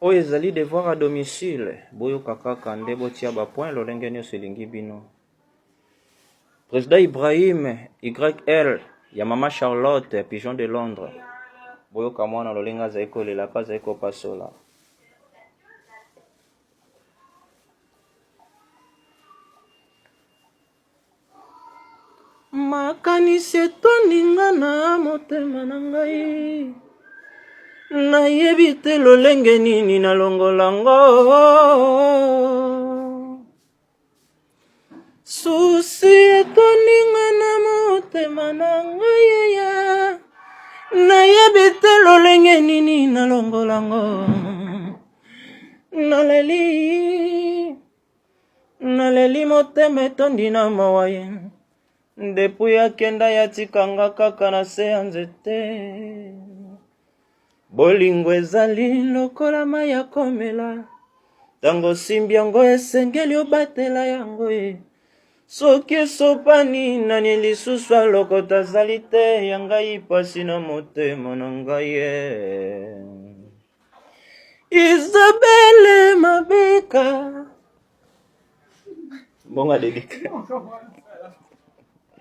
oyo ezali devoir à domicile boyoka kaka nde botia bapoint lolenge nyonso elingi bino. Président Ibrahim YL ya mama Charlotte Pigeon de Londres boyoka mwana lolenga azali kolela pa azali kopasola. Makanisi etoninga na motema na ngai, nayebi te lolenge nini nalongolango. Susi etoninga na motema na ngai, nayebi te lolenge nini nalongolango. Naleli motema etondi na mawaye, ndepu ya kenda ya tikanga kaka na se ya nzete. Bolingo ezali lokola mai ya komela, tango simbi yango esengeli obatela yango e. Soki sopani nani lisusu alokota zali te ya ngai pasi na motema na ngai e. Isabelle Mabeka bonga dedika